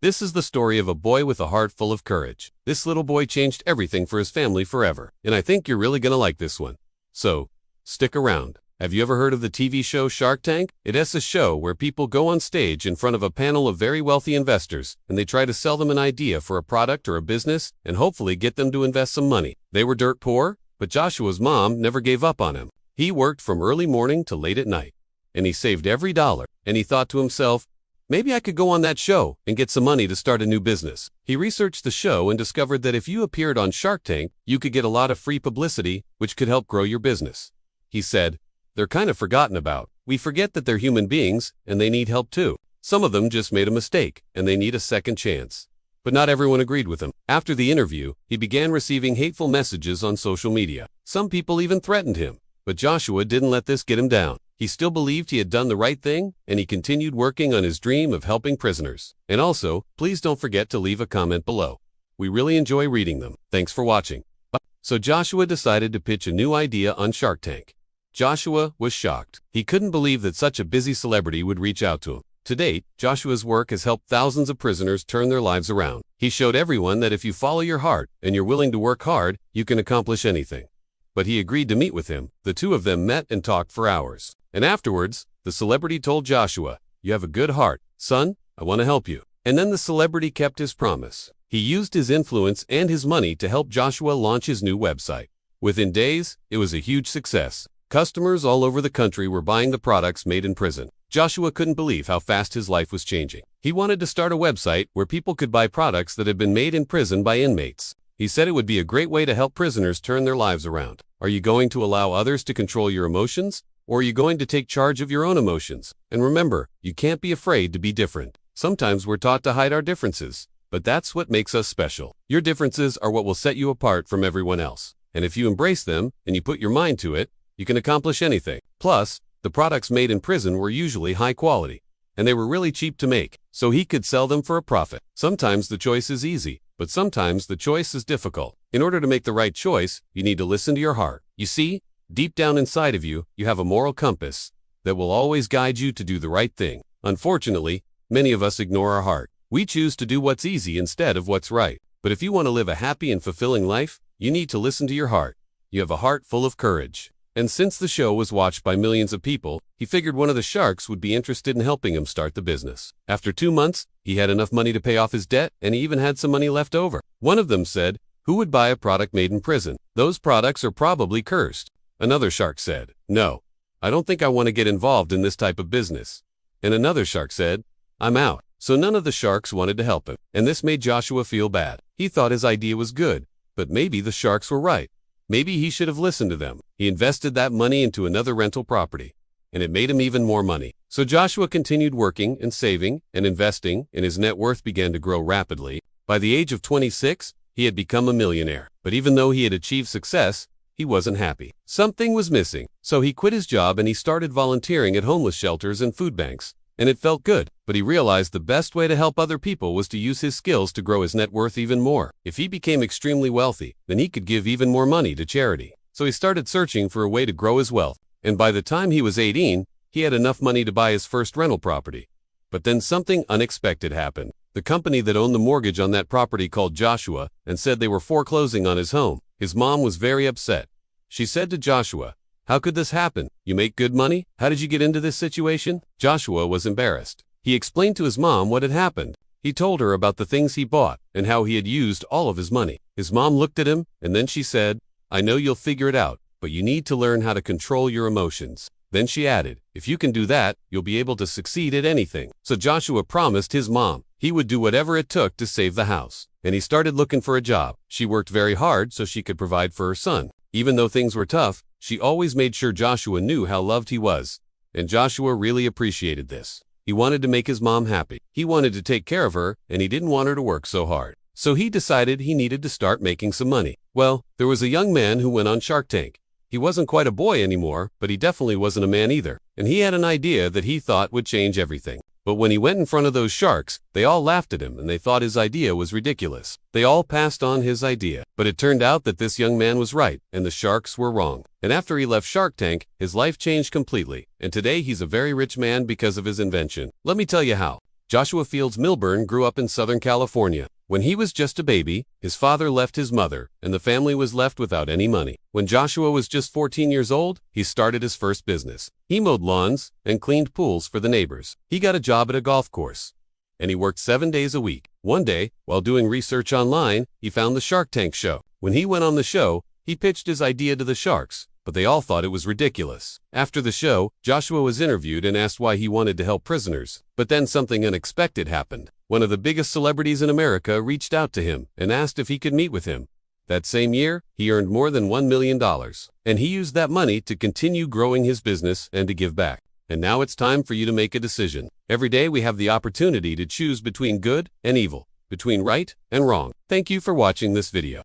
This is the story of a boy with a heart full of courage. This little boy changed everything for his family forever, and I think you're really gonna like this one. So, stick around. Have you ever heard of the TV show Shark Tank? It is a show where people go on stage in front of a panel of very wealthy investors, and they try to sell them an idea for a product or a business, and hopefully get them to invest some money. They were dirt poor, but Joshua's mom never gave up on him. He worked from early morning to late at night, and he saved every dollar, and he thought to himself, maybe I could go on that show and get some money to start a new business. He researched the show and discovered that if you appeared on Shark Tank, you could get a lot of free publicity, which could help grow your business. He said, they're kind of forgotten about. We forget that they're human beings, and they need help too. Some of them just made a mistake, and they need a second chance. But not everyone agreed with him. After the interview, he began receiving hateful messages on social media. Some people even threatened him. But Joshua didn't let this get him down. He still believed he had done the right thing, and he continued working on his dream of helping prisoners. And also, please don't forget to leave a comment below. We really enjoy reading them. Thanks for watching. So Joshua decided to pitch a new idea on Shark Tank. Joshua was shocked. He couldn't believe that such a busy celebrity would reach out to him. To date, Joshua's work has helped thousands of prisoners turn their lives around. He showed everyone that if you follow your heart and you're willing to work hard, you can accomplish anything. But he agreed to meet with him. The two of them met and talked for hours. And afterwards, the celebrity told Joshua, "You have a good heart, son. I want to help you." And then the celebrity kept his promise. He used his influence and his money to help Joshua launch his new website. Within days, it was a huge success. Customers all over the country were buying the products made in prison. Joshua couldn't believe how fast his life was changing. He wanted to start a website where people could buy products that had been made in prison by inmates. He said it would be a great way to help prisoners turn their lives around. Are you going to allow others to control your emotions? Or are you going to take charge of your own emotions? And remember, you can't be afraid to be different. Sometimes we're taught to hide our differences, but that's what makes us special. Your differences are what will set you apart from everyone else. And if you embrace them and you put your mind to it, you can accomplish anything. Plus, the products made in prison were usually high quality, and they were really cheap to make, so he could sell them for a profit. Sometimes the choice is easy, but sometimes the choice is difficult. In order to make the right choice, you need to listen to your heart. You see, deep down inside of you, you have a moral compass that will always guide you to do the right thing. Unfortunately, many of us ignore our heart. We choose to do what's easy instead of what's right. But if you want to live a happy and fulfilling life, you need to listen to your heart. You have a heart full of courage. And since the show was watched by millions of people, he figured one of the sharks would be interested in helping him start the business. After 2 months, he had enough money to pay off his debt, and he even had some money left over. One of them said, "Who would buy a product made in prison? Those products are probably cursed." Another shark said, "No, I don't think I want to get involved in this type of business." And another shark said, "I'm out." So none of the sharks wanted to help him, and this made Joshua feel bad. He thought his idea was good, but maybe the sharks were right. Maybe he should have listened to them. He invested that money into another rental property, and it made him even more money. So Joshua continued working and saving and investing, and his net worth began to grow rapidly. By the age of 26, he had become a millionaire. But even though he had achieved success, he wasn't happy. Something was missing. So he quit his job and he started volunteering at homeless shelters and food banks. And it felt good, but he realized the best way to help other people was to use his skills to grow his net worth even more. If he became extremely wealthy, then he could give even more money to charity. So he started searching for a way to grow his wealth. And by the time he was 18, he had enough money to buy his first rental property. But then something unexpected happened. The company that owned the mortgage on that property called Joshua and said they were foreclosing on his home. His mom was very upset. She said to Joshua, "How could this happen? You make good money? How did you get into this situation?" Joshua was embarrassed. He explained to his mom what had happened. He told her about the things he bought and how he had used all of his money. His mom looked at him, and then she said, "I know you'll figure it out, but you need to learn how to control your emotions." Then she added, "If you can do that, you'll be able to succeed at anything." So Joshua promised his mom he would do whatever it took to save the house. And he started looking for a job. She worked very hard so she could provide for her son. Even though things were tough, she always made sure Joshua knew how loved he was. And Joshua really appreciated this. He wanted to make his mom happy. He wanted to take care of her, and he didn't want her to work so hard. So he decided he needed to start making some money. Well, there was a young man who went on Shark Tank. He wasn't quite a boy anymore, but he definitely wasn't a man either. And he had an idea that he thought would change everything. But when he went in front of those sharks, they all laughed at him and they thought his idea was ridiculous. They all passed on his idea. But it turned out that this young man was right and the sharks were wrong. And after he left Shark Tank, his life changed completely. And today he's a very rich man because of his invention. Let me tell you how. Joshua Fields Milburn grew up in Southern California. When he was just a baby, his father left his mother, and the family was left without any money. When Joshua was just 14 years old, he started his first business. He mowed lawns and cleaned pools for the neighbors. He got a job at a golf course, and he worked 7 days a week. One day, while doing research online, he found the Shark Tank show. When he went on the show, he pitched his idea to the sharks, but they all thought it was ridiculous. After the show, Joshua was interviewed and asked why he wanted to help prisoners. But then something unexpected happened. One of the biggest celebrities in America reached out to him and asked if he could meet with him. That same year, he earned more than $1 million, and he used that money to continue growing his business and to give back. And now it's time for you to make a decision. Every day we have the opportunity to choose between good and evil, between right and wrong. Thank you for watching this video.